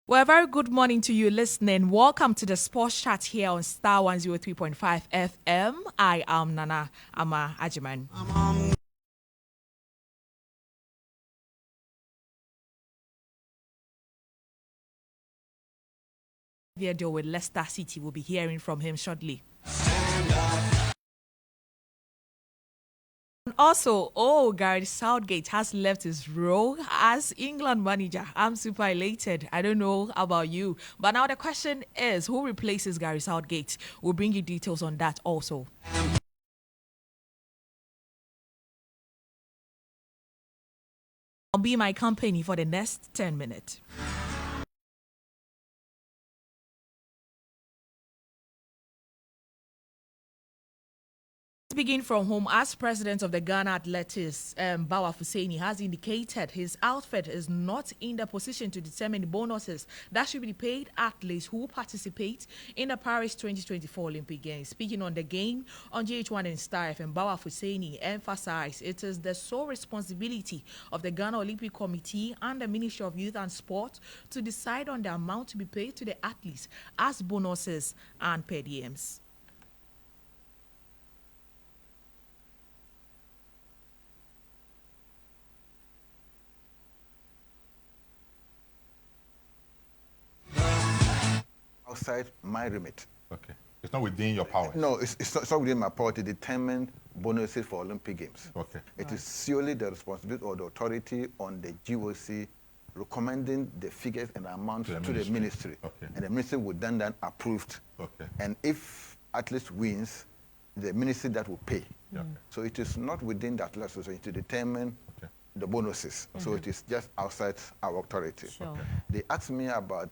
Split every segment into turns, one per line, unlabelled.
Well, a very good morning to you listening. Welcome to the Sports Chat here on Star 103.5 FM. I am Nana Ama Ajiman. Video with Leicester City. We'll be hearing from him shortly. And also, Gareth Southgate has left his role as England manager. I'm super elated. I don't know about you. But now the question is, who replaces Gareth Southgate? We'll bring you details on that also. I'll be my company for the next 10 minutes. Begin from home, as president of the Ghana Athletics, Bawa Fusaini has indicated his outfit is not in the position to determine the bonuses that should be paid athletes who participate in the Paris 2024 Olympic Games. Speaking on the game on GH1 and Starr FM, Bawa Fusaini emphasized it is the sole responsibility of the Ghana Olympic Committee and the Ministry of Youth and Sport to decide on the amount to be paid to the athletes as bonuses and per diems.
Outside my remit.
Okay. It's not within your powers.
No, it's not within my power to determine bonuses for Olympic Games.
Okay.
It is solely the responsibility of the authority on the GOC recommending the figures and amount to the ministry.
Okay.
And the ministry would then approved.
Okay.
And if athletes wins, the ministry that will pay.
Okay.
So it is not within the athletes association to determine the bonuses. So it is just outside our authority.
Sure.
Okay.
They asked me about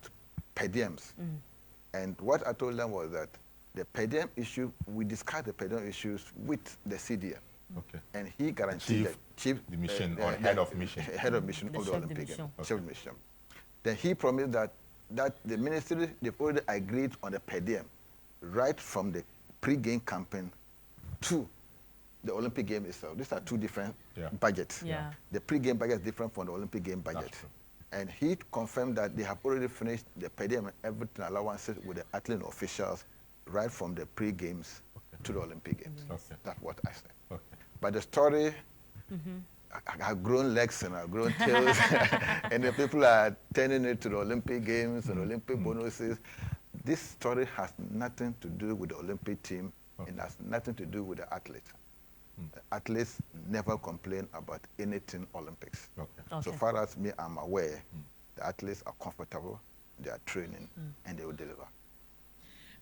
per diems. And what I told them was that the per diem issue, we discussed the per diem issues with the CDM.
Okay.
And he guaranteed that
the mission or head of mission.
Head of mission of the Olympic Games.
Okay.
Chef of mission. Then he promised that the ministry, they've already agreed on the per diem right from the pre-game campaign to the Olympic game itself. These are two different budgets.
Yeah.
The pre-game budget is different from the Olympic game budget. And he confirmed that they have already finished the per diem and everything allowances with the athlete officials right from the pre-games to the Olympic Games.
Okay.
That's what I said.
Okay.
But the story, I have grown legs and I've grown tails, and the people are turning it to the Olympic Games and Olympic bonuses. This story has nothing to do with the Olympic team and has nothing to do with the athletes. Athletes never complain about anything Olympics. So far as me, I'm aware, the athletes are comfortable, they are training, and they will deliver.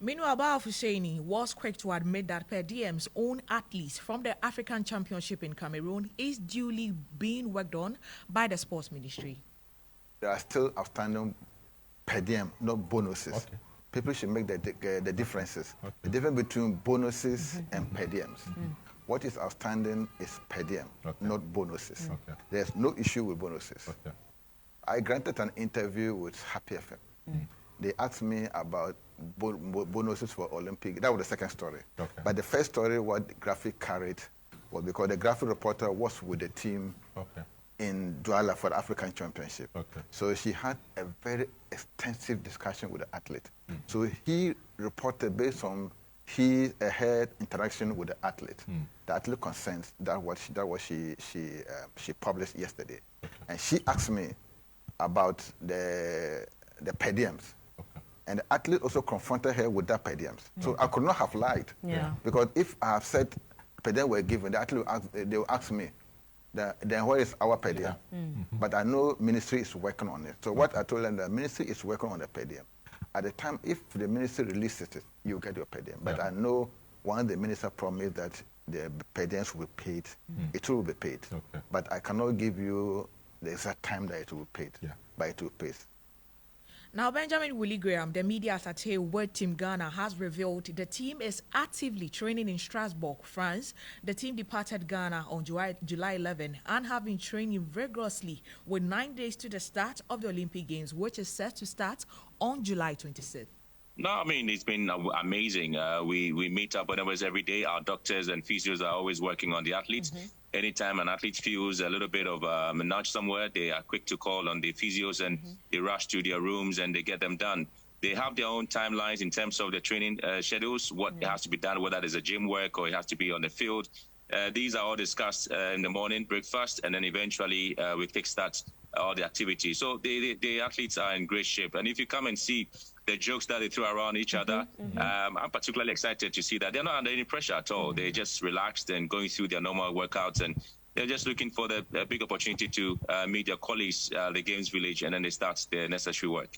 Meanwhile, Bawa Fusaini was quick to admit that per diem's own athletes from the African Championship in Cameroon is duly being worked on by the Sports Ministry.
There are still outstanding per diem, not bonuses. Okay. People should make the differences. Okay. The difference between bonuses and per diems. What is outstanding is per diem, not bonuses. There's no issue with bonuses. I granted an interview with Happy FM. They asked me about bonuses for Olympic. That was the second story. But the first story, what the graphic carried, was because the graphic reporter was with the team in Douala for the African Championship. So she had a very extensive discussion with the athlete. So he reported based on he had interaction with the athlete. The athlete consents that what she published yesterday, and she asked me about the per diems, and the athlete also confronted her with that per diems. So I could not have lied, because if I have said per diem were given, the athlete they will ask me, then where is our per diem? But I know ministry is working on it. So what I told them, the ministry is working on the per diem. At the time, if the ministry releases it, you get your per diem. But I know once the minister promised that the per diems will be paid, it will be paid. But I cannot give you the exact time that it will be paid, but it will be paid.
Now, Benjamin Willie Graham, the media attaché with Team Ghana, has revealed the team is actively training in Strasbourg, France. The team departed Ghana on July 11 and have been training vigorously with 9 days to the start of the Olympic Games, which is set to start on July 26th.
No, I mean, it's been amazing. We meet up with us every day. Our doctors and physios are always working on the athletes. anytime an athlete feels a little bit of a nudge somewhere, they are quick to call on the physios and they rush to their rooms and they get them done. They have their own timelines in terms of the training schedules, what has to be done, whether there's a gym work or it has to be on the field. These are all discussed in the morning breakfast, and then eventually we kickstart all the activities. So the athletes are in great shape. And if you come and see the jokes that they throw around each other, I'm particularly excited to see that they're not under any pressure at all. They're just relaxed and going through their normal workouts, and they're just looking for the big opportunity to meet their colleagues, the games village, and then they start their necessary work.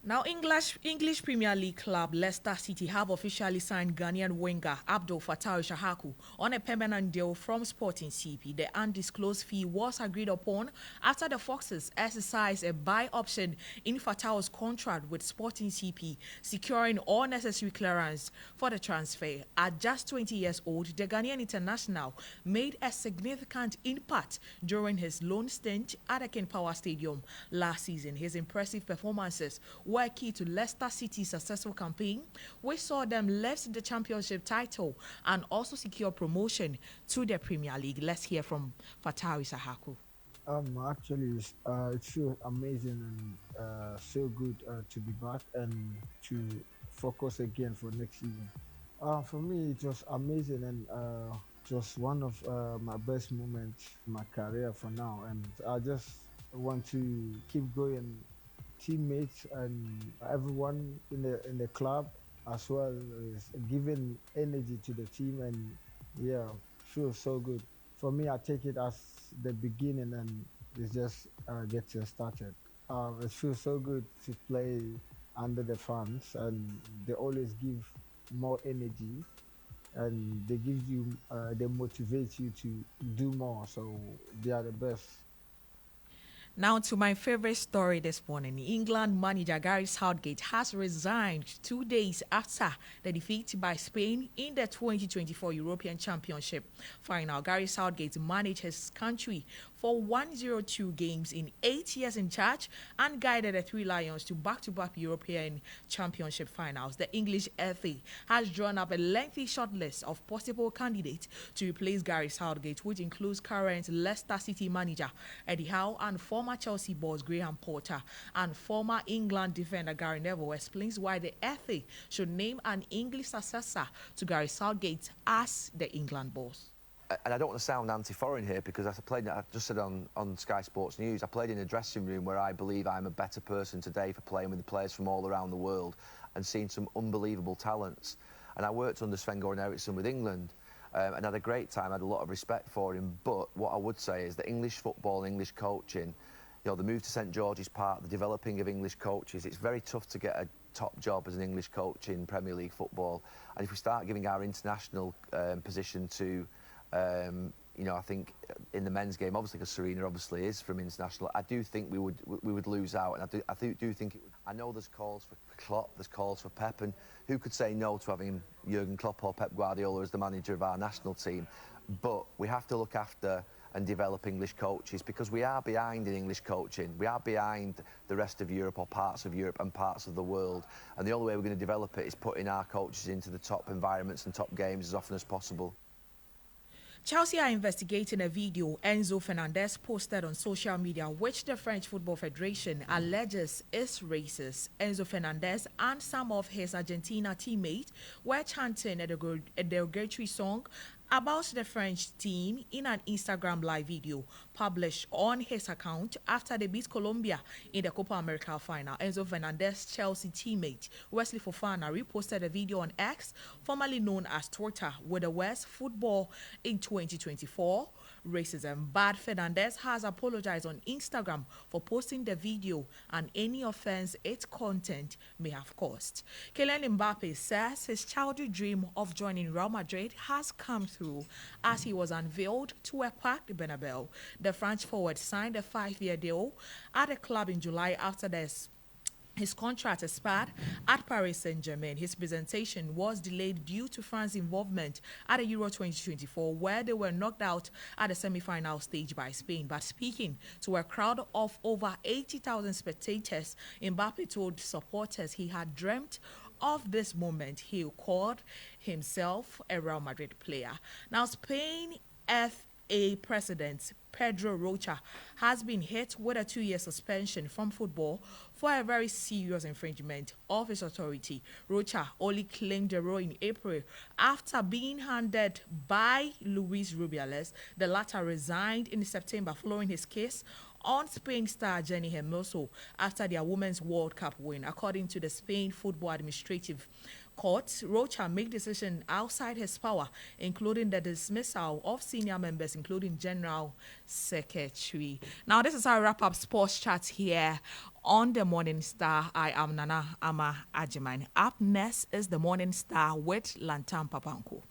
Now, English Premier League club Leicester City have officially signed Ghanaian winger Abdul Fattah Shahaku on a permanent deal from Sporting CP. The undisclosed fee was agreed upon after the Foxes exercised a buy option in Fattah's contract with Sporting CP, securing all necessary clearance for the transfer. At just 20 years old, the Ghanaian international made a significant impact during his loan stint at the King Power Stadium last season. His impressive performances were key to Leicester City's successful campaign, which saw them lift the championship title and also secure promotion to the Premier League. Let's hear from Fattah Shahaku.
Actually, it feels amazing and so good to be back and to focus again for next season. For me, it was amazing and it was one of my best moments in my career for now. And I just want to keep going. Teammates and everyone in the club as well is giving energy to the team, and yeah, feels so good. For me, I take it as the beginning and it's just getting started. It feels so good to play under the fans, and they always give more energy and they give you, they motivate you to do more. So they are the best.
Now to my favorite story this morning. England manager Gary Southgate has resigned 2 days after the defeat by Spain in the 2024 European Championship final. Gary Southgate managed his country for 102 games in 8 years in charge and guided the Three Lions to back-to-back European Championship finals. The English FA has drawn up a lengthy shortlist of possible candidates to replace Gary Southgate, which includes current Leicester City manager Eddie Howe and former Chelsea boss Graham Potter, and former England defender Gary Neville explains why the FA should name an English successor to Gary Southgate as the England boss.
And I don't want to sound anti-foreign here, because I just said on Sky Sports News, I played in a dressing room where I believe I'm a better person today for playing with the players from all around the world and seeing some unbelievable talents. And I worked under Sven-Göran Eriksson with England. And had a great time, I had a lot of respect for him. But what I would say is that English football and English coaching, you know, the move to St George's Park, the developing of English coaches, it's very tough to get a top job as an English coach in Premier League football. And if we start giving our international position to, you know, I think in the men's game, obviously, because Serena obviously is from international, I do think we would lose out. And I do think I know there's calls for Klopp, there's calls for Pep, and who could say no to having Jurgen Klopp or Pep Guardiola as the manager of our national team? But we have to look after and develop English coaches, because we are behind in English coaching. We are behind the rest of Europe, or parts of Europe and parts of the world. And the only way we're going to develop it is putting our coaches into the top environments and top games as often as possible.
Chelsea are investigating a video Enzo Fernandez posted on social media, which the French Football Federation alleges is racist. Enzo Fernandez and some of his Argentina teammates were chanting a derogatory song about the French team in an Instagram live video published on his account after they beat Colombia in the Copa America final. Enzo Fernandez, Chelsea teammate Wesley Fofana, reposted a video on X, formerly known as Twitter, with the words "Football in 2024 racism." But Fernandez has apologized on Instagram for posting the video and any offense its content may have caused. Kylian Mbappe says his childhood dream of joining Real Madrid has come through as he was unveiled to a packed Bernabeu. The French forward signed a 5-year deal at the club in July after his contract expired at Paris Saint-Germain. His presentation was delayed due to France's involvement at the Euro 2024, where they were knocked out at the semi-final stage by Spain. But speaking to a crowd of over 80,000 spectators, Mbappe told supporters he had dreamt of this moment. He called himself a Real Madrid player. Now, Spain A president, Pedro Rocha, has been hit with a 2-year suspension from football for a very serious infringement of his authority. Rocha only claimed the role in April after being handed by Luis Rubiales. The latter resigned in September following his case on Spain star Jenny Hermoso after their Women's World Cup win. According to the Spain Football Administrative Court, Rocha made decisions outside his power, including the dismissal of senior members, including General Secretary. Now, this is how I wrap up sports chat here on the Morning Star. I am Nana Ama Ajiman. Up next is the Morning Star with Lantam Papanko.